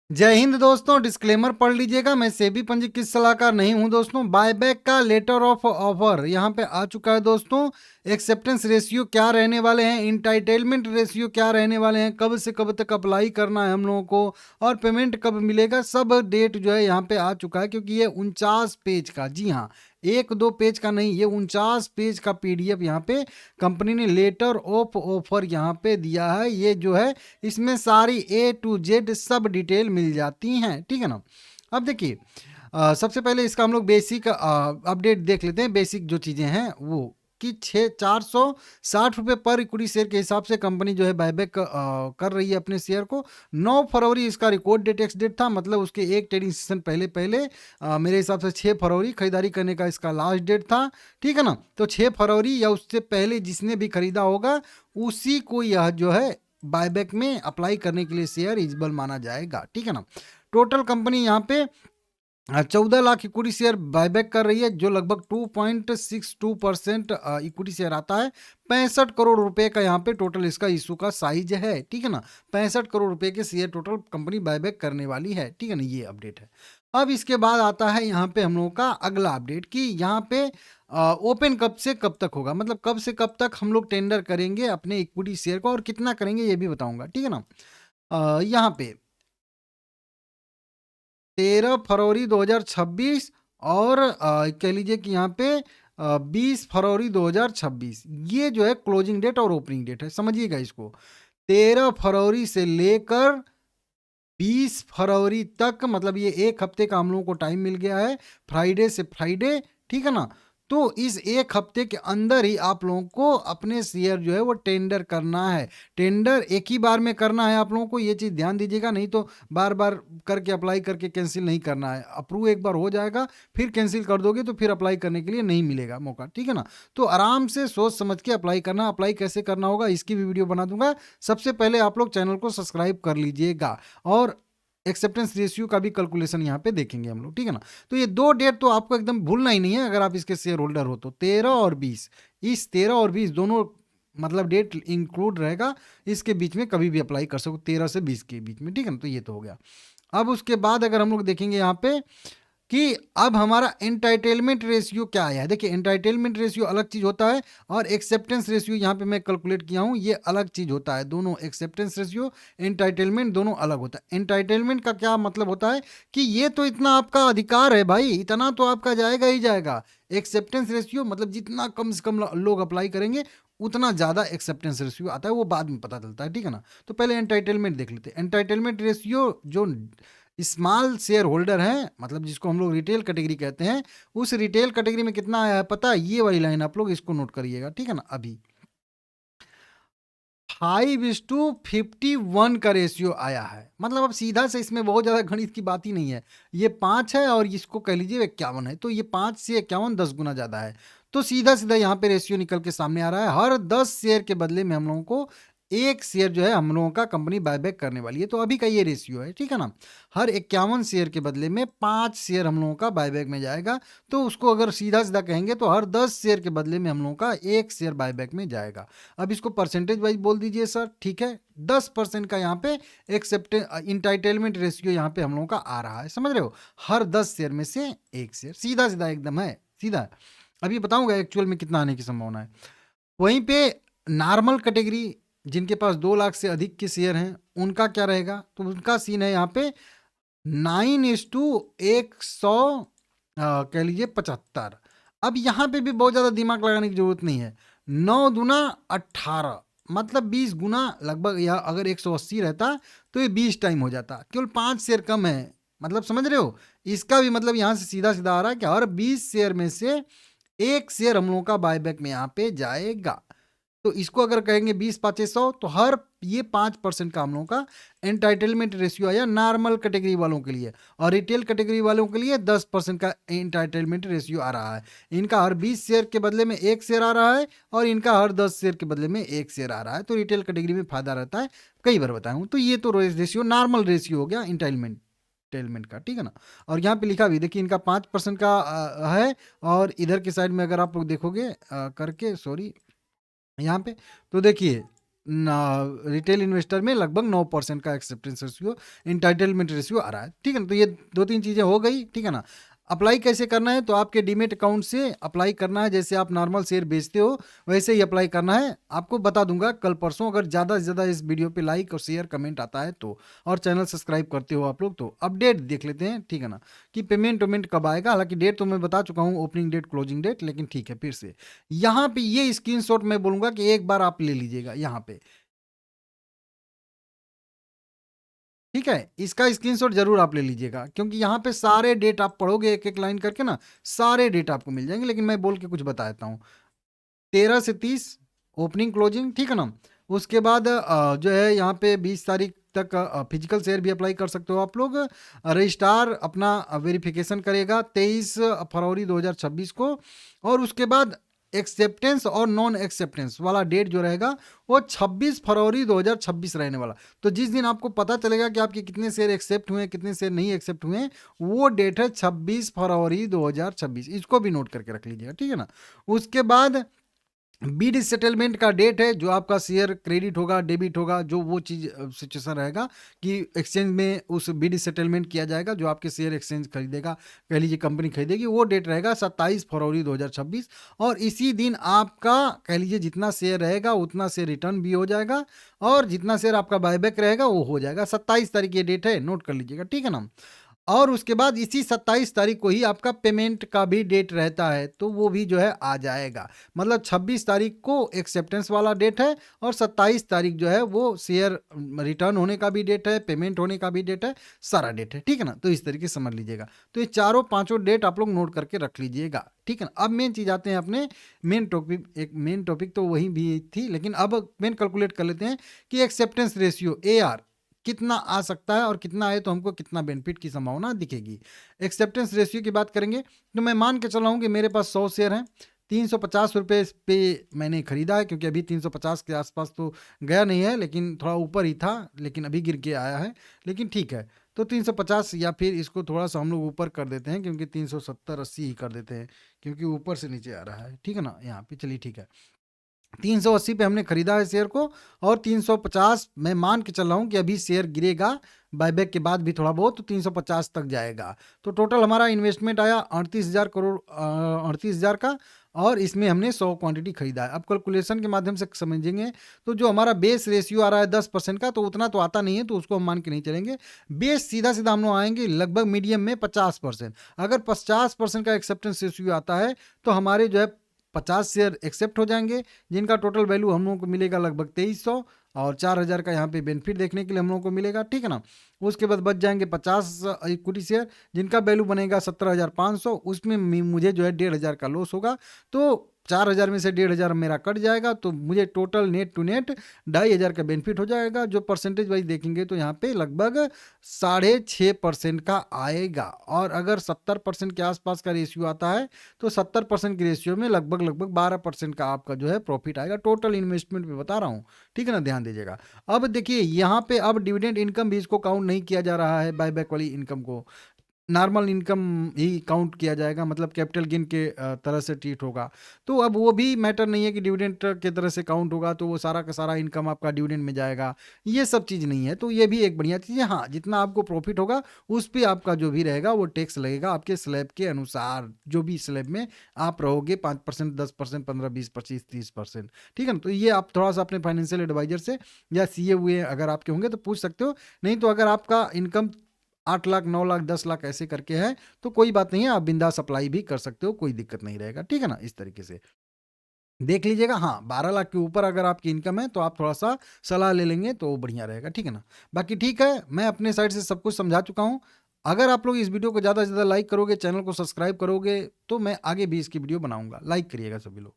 जय हिंद दोस्तों, डिस्क्लेमर पढ़ लीजिएगा। मैं सेबी पंजीकृत सलाहकार नहीं हूं दोस्तों। बायबैक का लेटर ऑफ ऑफर यहां पे आ चुका है दोस्तों। एक्सेप्टेंस रेशियो क्या रहने वाले हैं, इंटाइटलमेंट रेशियो क्या रहने वाले हैं, कब से कब तक अप्लाई करना है हम लोगों को, और पेमेंट कब मिलेगा, सब डेट जो है यहाँ पे आ चुका है। क्योंकि ये 49 पेज का, जी हाँ, एक दो पेज का नहीं, ये 49 पेज का पीडीएफ यहाँ पे कंपनी ने लेटर ऑफ ऑफर यहाँ पे दिया है। ये जो है इसमें सारी ए टू जेड सब डिटेल मिल जाती हैं, ठीक है ना। अब देखिए, सबसे पहले इसका हम लोग बेसिक अपडेट देख लेते हैं। बेसिक जो चीज़ें हैं वो कि 460 रुपये पर इक्विटी शेयर के हिसाब से कंपनी जो है बायबैक कर रही है अपने शेयर को। 9 फरवरी इसका रिकॉर्ड डेट एक्स डेट था, मतलब उसके एक ट्रेडिंग सेशन पहले पहले मेरे हिसाब से 6 फरवरी खरीदारी करने का इसका लास्ट डेट था, ठीक है ना। तो 6 फरवरी या उससे पहले जिसने भी खरीदा होगा उसी को यह जो है बायबैक में अप्लाई करने के लिए शेयर एलिजिबल माना जाएगा, ठीक है ना। टोटल कंपनी यहाँ पे 14 लाख इक्विटी शेयर बायबैक कर रही है, जो लगभग 2.62% इक्विटी शेयर आता है। 65 करोड़ रुपए का यहाँ पे टोटल इसका इशू का साइज है, ठीक है ना। 65 करोड़ रुपए के शेयर टोटल कंपनी बायबैक करने वाली है, ठीक है ना। ये अपडेट है। अब इसके बाद आता है यहाँ पे हम लोगों का अगला अपडेट कि यहाँ पे ओपन कब से कब तक होगा, मतलब कब से कब तक हम लोग टेंडर करेंगे अपने इक्विटी शेयर को और कितना करेंगे ये भी बताऊंगा, ठीक है ना। यहाँ पे 13 फरवरी 2026 और कह लीजिए कि यहाँ पे 20 फरवरी 2026 ये जो है क्लोजिंग डेट और ओपनिंग डेट है, समझिएगा इसको। 13 फरवरी से लेकर 20 फरवरी तक, मतलब ये एक हफ्ते का हम लोगों को टाइम मिल गया है, फ्राइडे से फ्राइडे, ठीक है ना। तो इस एक हफ्ते के अंदर ही आप लोगों को अपने शेयर जो है वो टेंडर करना है। टेंडर एक ही बार में करना है आप लोगों को, ये चीज़ ध्यान दीजिएगा, नहीं तो बार बार करके अप्लाई करके कैंसिल नहीं करना है। अप्रूव एक बार हो जाएगा, फिर कैंसिल कर दोगे तो फिर अप्लाई करने के लिए नहीं मिलेगा मौका, ठीक है ना। तो आराम से सोच समझ के अप्लाई करना। अप्लाई कैसे करना होगा इसकी भी वीडियो बना दूंगा। सबसे पहले आप लोग चैनल को सब्सक्राइब कर लीजिएगा और एक्सेप्टेंस रेशियो का भी कैलकुलेशन यहाँ पे देखेंगे हम लोग, ठीक है ना। तो ये दो डेट तो आपको एकदम भूलना ही नहीं है अगर आप इसके शेयर होल्डर हो तो। 13 और 20, इस 13 और 20 दोनों मतलब डेट इंक्लूड रहेगा, इसके बीच में कभी भी अप्लाई कर सको, 13 से 20 के बीच में, ठीक है ना। तो ये तो हो गया। अब उसके बाद अगर हम लोग देखेंगे यहाँ पे कि अब हमारा एंटाइटलमेंट रेशियो क्या आया है। देखिए, एंटाइटलमेंट रेशियो अलग चीज़ होता है और एक्सेप्टेंस रेशियो यहाँ पे मैं कैलकुलेट किया हूँ, ये अलग चीज़ होता है। दोनों एक्सेप्टेंस रेशियो, एंटाइटलमेंट दोनों अलग होता है। एंटाइटलमेंट का क्या मतलब होता है कि ये तो इतना आपका अधिकार है भाई, इतना तो आपका जाएगा ही जाएगा। एक्सेप्टेंस रेशियो मतलब जितना कम से कम लोग अप्लाई करेंगे उतना ज़्यादा एक्सेप्टेंस रेशियो आता है, वो बाद में पता चलता है, ठीक है ना। तो पहले एंटाइटलमेंट देख लेते हैं। एंटाइटलमेंट रेशियो जो स्मॉल शेयर होल्डर हैं, मतलब जिसको हम लोग रिटेल कैटेगरी कहते हैं, उस रिटेल कैटेगरी में कितना आया है पता है? ये वाली लाइन आप लोग इसको नोट करिएगा, ठीक है ना। अभी 5:51 का रेशियो आया है, मतलब अब सीधा से इसमें बहुत ज़्यादा गणित की बात ही नहीं है। ये 5 है और इसको कह लीजिए 51 है, तो ये 5 से 51 10 गुना ज़्यादा है। तो सीधा सीधा यहाँ पे रेशियो निकल के सामने आ रहा है। हर 10 शेयर के बदले में हम लोगों को एक शेयर जो है हम लोगों का कंपनी बायबैक करने वाली है। तो अभी का ये रेशियो है, ठीक है ना। हर 51 शेयर के बदले में 5 शेयर हम लोगों का बायबैक में जाएगा। तो उसको अगर सीधा सीधा कहेंगे तो हर 10 शेयर के बदले में हम लोगों का एक शेयर बायबैक में जाएगा। अब इसको परसेंटेज वाइज बोल दीजिए सर, ठीक है। 10% का यहाँ पे एक्सेप्ट इंटाइटलमेंट रेशियो यहाँ पे हम लोगों का आ रहा है, समझ रहे हो। हर 10 शेयर में से एक शेयर, सीधा सीधा एकदम है, सीधा है। अभी बताऊंगा एक्चुअल में कितना आने की संभावना है। वहीं पे नॉर्मल कैटेगरी जिनके पास 2 लाख से अधिक के शेयर हैं उनका क्या रहेगा, तो उनका सीन है यहाँ पे 9:100 कह लीजिए 75। अब यहाँ पे भी बहुत ज़्यादा दिमाग लगाने की जरूरत नहीं है। 9 दूना 18, मतलब 20 गुना लगभग। या अगर 180 रहता तो ये 20 टाइम हो जाता, केवल 5 शेयर कम है, मतलब समझ रहे हो। इसका भी मतलब यहाँ से सीधा सीधा आ रहा है कि हर 20 शेयर में से एक शेयर हम लोगों का बायबैक में यहाँ पे जाएगा। तो इसको अगर कहेंगे 20/500, तो हर ये 5% का हम लोगों का एंटाइटलमेंट रेशियो आया नॉर्मल कैटेगरी वालों के लिए। और रिटेल कैटेगरी वालों के लिए 10% का एंटाइटलमेंट रेशियो आ रहा है। इनका हर 20 शेयर के बदले में एक शेयर आ रहा है और इनका हर 10 शेयर के बदले में एक शेयर आ रहा है। तो रिटेल कैटेगरी में फायदा रहता है, कई बार बताया हूँ। तो ये तो रेशियो नॉर्मल रेशियो हो गया एंटाइटलमेंट का, ठीक है ना। और यहाँ पे लिखा भी देखिए, इनका 5% का है। और इधर की साइड में अगर आप लोग देखोगे करके, सॉरी, यहाँ पे तो देखिए रिटेल इन्वेस्टर में लगभग 9% का एक्सेप्टेंस रेशियो, इंटाइटलमेंट रेशियो आ रहा है। ठीक है ना, तो ये 2-3 चीज़ें हो गई। ठीक है ना, अप्लाई कैसे करना है, तो आपके डीमेट अकाउंट से अप्लाई करना है। जैसे आप नॉर्मल शेयर बेचते हो वैसे ही अप्लाई करना है। आपको बता दूंगा कल परसों, अगर ज़्यादा से ज़्यादा इस वीडियो पे लाइक और शेयर कमेंट आता है तो, और चैनल सब्सक्राइब करते हो आप लोग तो अपडेट देख लेते हैं। ठीक है ना, कि पेमेंट वेमेंट कब आएगा। हालांकि डेट तो मैं बता चुका हूँ, ओपनिंग डेट क्लोजिंग डेट, लेकिन ठीक है फिर से यहाँ पे ये स्क्रीनशॉट मैं बोलूंगा कि एक बार आप ले लीजिएगा यहाँ पे। ठीक है, इसका स्क्रीनशॉट जरूर आप ले लीजिएगा, क्योंकि यहाँ पे सारे डेट आप पढ़ोगे एक एक लाइन करके ना, सारे डेट आपको मिल जाएंगे। लेकिन मैं बोल के कुछ बता देता हूँ। 13 से 30 ओपनिंग क्लोजिंग। ठीक है ना, उसके बाद जो है यहाँ पे 20 तारीख तक फिजिकल शेयर भी अप्लाई कर सकते हो आप लोग। रजिस्ट्रार अपना वेरिफिकेशन करेगा 23 फरवरी 2026 को। और उसके बाद एक्सेप्टेंस और नॉन एक्सेप्टेंस वाला डेट जो रहेगा वो 26 फरवरी 2026 रहने वाला। तो जिस दिन आपको पता चलेगा कि आपके कितने शेयर एक्सेप्ट हुए, कितने शेयर नहीं एक्सेप्ट हुए, वो डेट है 26 फरवरी 2026। इसको भी नोट करके रख लीजिएगा। ठीक है ना, उसके बाद बीड सेटलमेंट का डेट है, जो आपका शेयर क्रेडिट होगा डेबिट होगा, जो वो चीज़ सिचुएशन रहेगा कि एक्सचेंज में उस बीड सेटलमेंट किया जाएगा, जो आपके शेयर एक्सचेंज खरीदेगा, कह लीजिए कंपनी खरीदेगी, वो डेट रहेगा 27 फरवरी 2026। और इसी दिन आपका कह लीजिए जितना शेयर रहेगा उतना शेयर रिटर्न भी हो जाएगा, और जितना शेयर आपका बायबैक रहेगा वो हो जाएगा। 27 तारीख ये डेट है, नोट कर लीजिएगा। ठीक है ना, और उसके बाद इसी 27 तारीख को ही आपका पेमेंट का भी डेट रहता है, तो वो भी जो है आ जाएगा। मतलब 26 तारीख को एक्सेप्टेंस वाला डेट है, और 27 तारीख जो है वो शेयर रिटर्न होने का भी डेट है, पेमेंट होने का भी डेट है, सारा डेट है। ठीक है ना, तो इस तरीके से समझ लीजिएगा। तो ये चारों पांचों डेट आप लोग नोट करके रख लीजिएगा। ठीक है ना, अब मेन चीज़ आते हैं अपने मेन टॉपिक। एक मेन टॉपिक तो वही भी थी, लेकिन अब मेन कैलकुलेट कर लेते हैं कि एक्सेप्टेंस रेशियो AR कितना आ सकता है, और कितना आए तो हमको कितना बेनिफिट की संभावना दिखेगी। एक्सेप्टेंस रेशियो की बात करेंगे तो मैं मान के चल रहा हूँ कि मेरे पास 100 शेयर हैं, 350 रुपये पे मैंने खरीदा है, क्योंकि अभी 350 के आसपास तो गया नहीं है, लेकिन थोड़ा ऊपर ही था, लेकिन अभी गिर के आया है। लेकिन ठीक है, तो 350, या फिर इसको थोड़ा सा हम लोग ऊपर कर देते हैं, क्योंकि 370-80 ही कर देते हैं, क्योंकि ऊपर से नीचे आ रहा है। ठीक है ना, यहाँ पे चलिए ठीक है, 380 पे हमने खरीदा है शेयर को, और 350 मैं मान के चल रहा हूँ कि अभी शेयर गिरेगा बायबैक के बाद भी थोड़ा बहुत, तो 350 तक जाएगा। तो टोटल हमारा इन्वेस्टमेंट आया 38,000 करोड़, 38,000 का, और इसमें हमने 100 क्वांटिटी खरीदा है। अब कैलकुलेशन के माध्यम से समझेंगे, तो जो हमारा बेस रेशियो आ रहा है 10% का, तो उतना तो आता नहीं है, तो उसको हम मान के नहीं चलेंगे। बेस सीधा सीधा हम लोग आएंगे लगभग मीडियम में 50%। अगर 50% का एक्सेप्टेंस रेशियो आता है, तो हमारे जो है 50 शेयर एक्सेप्ट हो जाएंगे, जिनका टोटल वैल्यू हम लोगों को मिलेगा लगभग 2300, और 4000 का यहाँ पे बेनिफिट देखने के लिए हम लोगों को मिलेगा। ठीक है ना, उसके बाद बच जाएंगे 50 इक्विटी शेयर, जिनका वैल्यू बनेगा 17,500। उसमें मुझे जो है 1,500 का लॉस होगा, तो 4,000 में से 1,500 मेरा कट जाएगा, तो मुझे टोटल नेट टू नेट 2,500 का बेनिफिट हो जाएगा। जो परसेंटेज वाइज देखेंगे तो यहाँ पे लगभग 6.5% का आएगा। और अगर 70% के आसपास का रेशियो आता है, तो 70% के रेशियो में लगभग 12% का आपका जो है प्रॉफिट आएगा, टोटल इन्वेस्टमेंट में बता रहा हूँ। ठीक है ना, ध्यान दीजिएगा। अब देखिए यहाँ पे अब डिविडेंड इनकम भी इसको काउंट नहीं किया जा रहा है, बायबैक वाली इनकम को नॉर्मल इनकम ही काउंट किया जाएगा, मतलब कैपिटल गेन के तरह से ट्रीट होगा। तो अब वो भी मैटर नहीं है कि डिविडेंड के तरह से काउंट होगा तो वो सारा का सारा इनकम आपका डिविडेंड में जाएगा, ये सब चीज़ नहीं है। तो ये भी एक बढ़िया चीज़ है। हाँ, जितना आपको प्रॉफिट होगा उस पर आपका जो भी रहेगा वो टैक्स लगेगा आपके स्लैब के अनुसार, जो भी स्लैब में आप रहोगे, 5%, 10%, 15, 20, 25, 30%। ठीक है ना, तो ये आप थोड़ा सा अपने फाइनेंशियल एडवाइजर से या CA हुए अगर आपके होंगे तो पूछ सकते हो। नहीं तो अगर आपका इनकम 8 लाख, 9 लाख, 10 लाख ऐसे करके है, तो कोई बात नहीं है, आप बिंदास अप्लाई भी कर सकते हो, कोई दिक्कत नहीं रहेगा। ठीक है ना, इस तरीके से देख लीजिएगा। हाँ, 12 लाख के ऊपर अगर आपकी इनकम है तो आप थोड़ा सा सलाह ले लेंगे तो बढ़िया रहेगा। ठीक है ना, बाकी ठीक है, मैं अपने साइड से सब कुछ समझा चुका हूँ। अगर आप लोग इस वीडियो को ज़्यादा से ज़्यादा लाइक करोगे, चैनल को सब्सक्राइब करोगे, तो मैं आगे भी इसकी वीडियो बनाऊंगा। लाइक करिएगा सभी लोग।